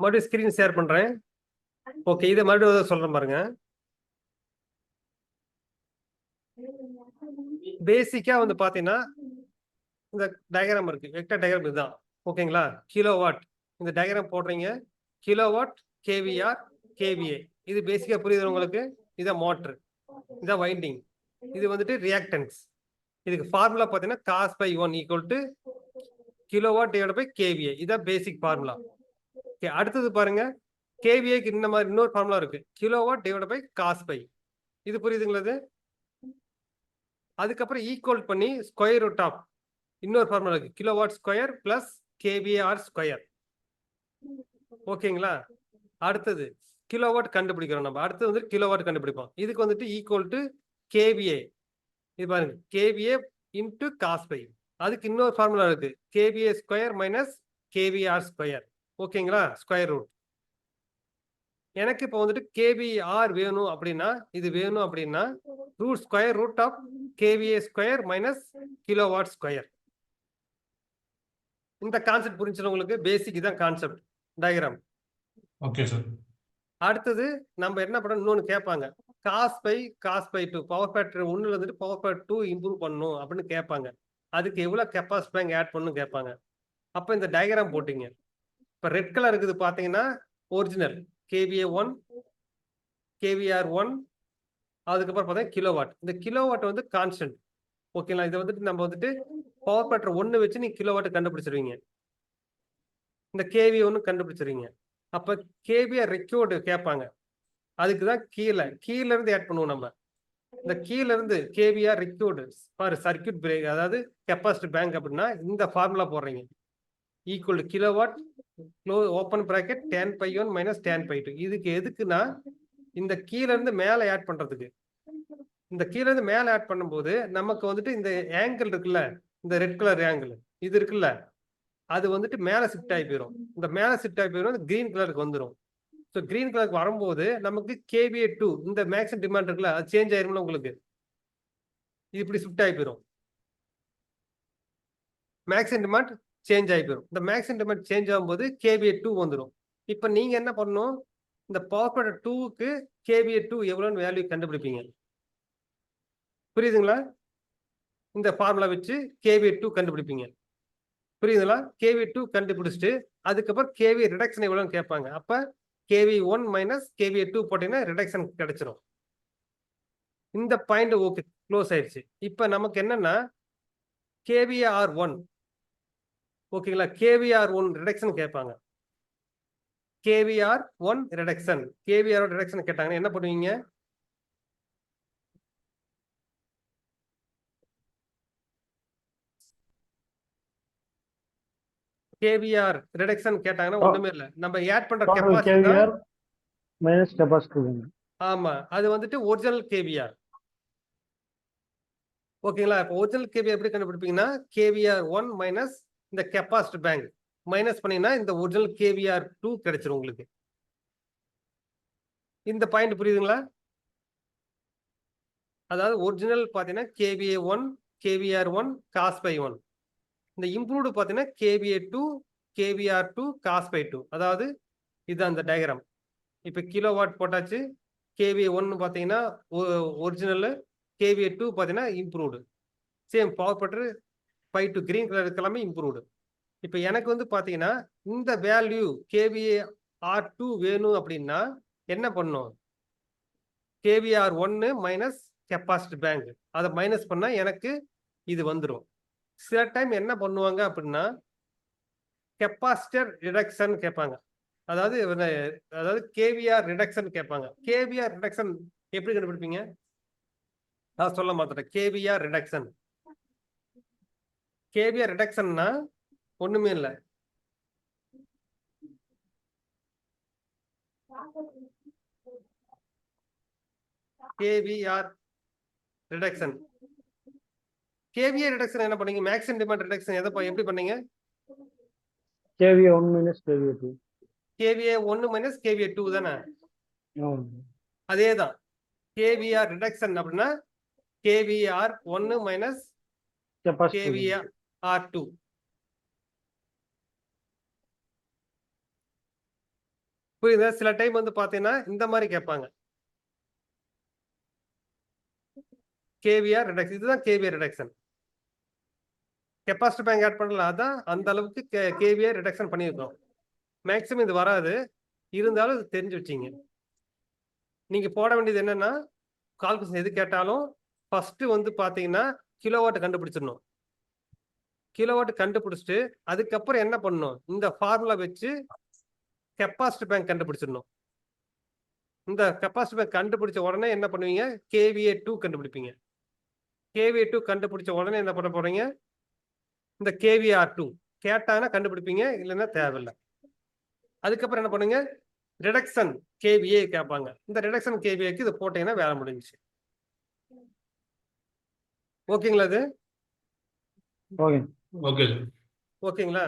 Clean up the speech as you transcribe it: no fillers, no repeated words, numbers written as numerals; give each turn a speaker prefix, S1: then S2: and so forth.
S1: மறுபடியும் screen share பண்றேன். Okay, இதை மறுபடியும் சொல்றேன் பாருங்க. பேசிக்கா வந்து பாத்தீங்கன்னா இந்த டயக்ராம் இருக்கு, வெக்டர் டயக்ராம் இதுதான். ஓகேங்களா? கிலோவாட் இந்த டயக்ராம் போடுறீங்க. கிலோவாட், கேவிஆர், கேவிஏ, இது பேசிக்கா புரியுது உங்களுக்கு? இதான் மோட்டர், இதான் வைண்டிங், இது வந்துட்டு ரியாக்டன்ஸ். இதுக்கு ஃபார்முலா பாத்தீங்கன்னா cos by 1 equal to kilowatt divide by K V A. இதான் பேசிக் ஃபார்முலா. ஓகே, அடுத்தது பாருங்க, கேவிஏக்கு இந்த மாதிரி இன்னொரு ஃபார்முலா இருக்கு, kilowatt divide by cos phi. இது புரியுதுங்களா? இது அதுக்கப்புறம் ஈக்குவல் பண்ணி ஸ்கொயர் ரூட் ஆஃப் இன்னொரு ஃபார்முலா இருக்கு, kilowatt square plus K V R square. ஓகேங்களா? அடுத்தது கிலோவாட் கண்டுபிடிக்கிறோம் நம்ம. அடுத்து வந்து கிலோவாட் கண்டுபிடிப்போம். இதுக்கு வந்துட்டு ஈக்குவல் டு கேவிஏ. இது பாருங்க, கேவிஏ இன்டு காஸ் பை. அதுக்கு இன்னொரு ஃபார்முலா இருக்கு, KVA square minus KVAR square. ஓகேங்களா? Square root. எனக்கு இப்போ வந்துட்டு கேவிஆர் வேணும் அப்படின்னா, இது வேணும் அப்படின்னா root square root of KVA square minus kilowatt square. இந்த கான்செப்ட் புரிஞ்சுது உங்களுக்கு? பேசிக் இதான் கான்செப்ட் டயக்ராம்.
S2: Okay sir.
S1: அடுத்தது நம்ம என்ன பண்ணணும், இன்னொன்னு கேட்பாங்க, காஸ் பை 2 பவர் ஃபேக்டர் 1ல இருந்துட்டு பவர் ஃபேக்டர் 2 இம்ப்ரூவ் பண்ணணும் அப்படின்னு கேட்பாங்க. அதுக்கு எவ்வளவு கெப்பாசிட்டி பேங்க் ஆட் பண்ணணும் கேட்பாங்க. அப்ப இந்த டயக்ராம் போட்டீங்க. இப்ப ரெட் கலர் இருக்குது பாத்தீங்கன்னா ஒரிஜினல் கேவிஏ 1, கேவிஆர் 1, அதுக்கப்புறம் பார்த்தா கிலோவாட். இந்த கிலோவாட் வந்து கான்ஸ்டன்ட். ஓகேங்களா? இதை வந்துட்டு நம்ம வந்துட்டு பவர் ஃபேக்டர் 1 வச்சு நீங்க கிலோவாட் கண்டுபிடிச்சிருவீங்க. இந்த கேவி 1 கண்டுபிடிச்சிருவீங்க. அப்ப கேவிஆர் ரெக்யூர்டு கேட்பாங்க. அதுக்குதான் கீழ இருந்து ஆட் பண்ணுவோம் நம்ம. இந்த கீழ இருந்து KVAR required for circuit break, அதாவது கெப்பாசிட்டி பேங்க் அப்படின்னா இந்த ஃபார்முலா போடுறீங்க, equal to kilowatt open bracket tan π1 minus tan π2. இதுக்கு எதுக்குன்னா இந்த கீழ இருந்து மேல ஆட் பண்றதுக்கு. இந்த கீழ இருந்து மேல ஆட் பண்ணும்போது நமக்கு வந்துட்டு இந்த ஆங்கிள் இருக்குல்ல, இந்த ரெட் கலர் ஆங்கிள் இது இருக்குல்ல, அது வந்துட்டு மேல ஷிஃப்ட் ஆகி போயிடும். இந்த மேல ஷிஃப்ட் ஆகி போயிடும், கிரீன் கலருக்கு வந்துடும். ஸோ கிரீன் கலருக்கு வரும்போது நமக்கு கேவிஏ 2 இந்த மேக்ஸிமம் டிமாண்ட் இருக்குல்ல, அது சேஞ்ச் ஆயிரும்ல உங்களுக்கு. இது இப்படி ஷிஃப்ட் ஆகி போயிடும், மேக்ஸிமம் டிமாண்ட் சேஞ்ச் ஆகி போயிடும். இந்த மேக்ஸிமம் டிமாண்ட் சேஞ்ச் ஆகும்போது கேவிஏ 2 வந்துடும். இப்போ நீங்க என்ன பண்ணணும், இந்த பவர் ஃபேக்டர் 2க்கு கேவிஏ 2 எவ்வளோன்னு வேல்யூ கண்டுபிடிப்பீங்க. புரியுதுங்களா? இந்த ஃபார்முலா வச்சு கேவிஏ 2 கண்டுபிடிப்பீங்க. புரியுதுங்களா? கேவி 2 கண்டுபிடிச்சிட்டு அதுக்கப்புறம் கேவி ரிடக்ஷன் எவ்வளோன்னு கேட்பாங்க. அப்ப கேவி 1 மைனஸ் கேவி 2 போட்டீங்கன்னா ரிடக்ஷன் கிடைச்சிரும். இந்த பாயிண்ட் ஓகே, க்ளோஸ் ஆயிடுச்சு. இப்ப நமக்கு என்னன்னா கேவிஆர் 1, ஓகேங்களா? கேவிஆர் 1 ரிடக்ஷன் கேட்பாங்க. கேவிஆர் 1 ரிடக்ஷன், கேவிஆர் ரிடக்ஷன் கேட்டாங்கன்னா என்ன பண்ணுவீங்க? கேவிஆர் ரிடக்ஷன் கேட்டாங்கன்னா ஒண்ணுமே இல்ல, நம்ம ஆட் பண்ற கெபாசிட்டி தான்
S3: மைனஸ் கெபாசிட்டி.
S1: ஆமா, அது வந்துட்டு ஒரிஜினல் கேவிஆர். ஓகேங்களா? இப்போ ஒரிஜினல் கேவிஆர் எப்படி கண்டுபிடிப்பீங்கன்னா கேவிஆர் 1 மைனஸ் இந்த கெபாசிட்டி பேங்க் மைனஸ் பண்ணீங்கன்னா இந்த ஒரிஜினல் கேவிஆர் 2 கிடைச்சிரும் உங்களுக்கு. இந்த பாயிண்ட் புரியுதுங்களா? அதாவது ஒரிஜினல் பாத்தீங்கன்னா கேவிஏ 1, கேவிஆர் 1, காஸ் பை 1. இந்த இம்ப்ரூவ்டு பாத்தீங்கன்னா கேவிஏ 2, கேவிஆர் 2, காஸ் பை 2. அதாவது இது அந்த டயக்ராம். இப்போ கிலோவாட் போட்டாச்சு. கேவிஏ 1 பாத்தீங்கன்னா ஒரிஜினல், கேவிஏ 2 பாத்தீங்கன்னா improved. Same power factor 5 to green colour எல்லாமே இம்ப்ரூவ்டு. இப்போ எனக்கு வந்து பாத்தீங்கன்னா இந்த வேல்யூ கேவிஏ R2 வேணும் அப்படின்னா என்ன பண்ணும், கேவிஆர் 1 மைனஸ் கெப்பாசிட்டி பேங்க் அதை மைனஸ் பண்ணா எனக்கு இது வந்துடும். சில டைம் என்ன பண்ணுவாங்க அப்படின்னா கெப்பாசிட்டர் ரிடக்ஷன் கேட்பாங்க. அதாவது கேவிஆர் ரிடக்ஷன் கேட்பாங்க. கேவிஆர் ரிடக்ஷன் எப்படி கண்டுபிடிப்பீங்க? நான் சொல்ல மாட்டேன். கேவிஆர் ரிடக்ஷன், கேவிஆர் ரிடக்ஷன்னா ஒண்ணுமே இல்லை, கேவிஆர் ரிடக்ஷன். கேவிஆர் ரிடக்ஷன் என்ன பண்ணீங்க? மேக்ஸிமம் டிமாண்ட் ரிடக்ஷன் எப்படி பண்ணீங்க?
S3: K V A 1 minus K V A 2.
S1: K V A 1 minus K V A 2 தானே? அதேதான். கேவிஆர் ரிடக்ஷன் அப்படின்னா கேவிஆர் 1 மைனஸ் கேவிஆர் 2. புரியுதா? சில டைம் வந்து பாத்தீங்கன்னா இந்த மாதிரி கேட்பாங்க. கேவிஆர் ரிடக்ஷன், இதுதான் K V R reduction. Capacity bank add பண்ணல, அதான் அந்த அளவுக்கு கேவிஆர் ரிடக்ஷன் பண்ணியிருக்கோம். மேக்ஸிமம் இது வராது, இருந்தாலும் இது தெரிஞ்சு வச்சிங்க. நீங்க போட வேண்டியது என்னன்னா, கால்குலேஷன் எது கேட்டாலும் ஃபர்ஸ்ட் வந்து பாத்தீங்கன்னா கிலோவாட் கண்டுபிடிச்சிடணும். கிலோவாட் கண்டுபிடிச்சிட்டு அதுக்கப்புறம் என்ன பண்ணணும், இந்த ஃபார்முலா வச்சு கெப்பாசிட்டி பேங்க் கண்டுபிடிச்சிடணும். இந்த கெப்பாசிட்டி பேங்க் கண்டுபிடிச்ச உடனே என்ன பண்ணுவீங்க, KVA2 கண்டுபிடிப்பீங்க. KVA2 கண்டுபிடிச்ச உடனே என்ன பண்ண போறீங்க, இந்த KVR2 கேட்டாங்கன்னா கண்டுபிடிப்பீங்க, இல்லைன்னா தேவையில்லை. அதுக்கப்புறம் என்ன பண்ணுங்க, ரிடக்ஷன் KVA கேட்பாங்க. இந்த ரிடக்ஷன் KVAக்கு இது போட்டீங்கன்னா வேலை முடிஞ்சுச்சு. ஓகேங்களா இது?
S3: ஓகே.
S2: ஓகே.
S1: ஓகேங்களா?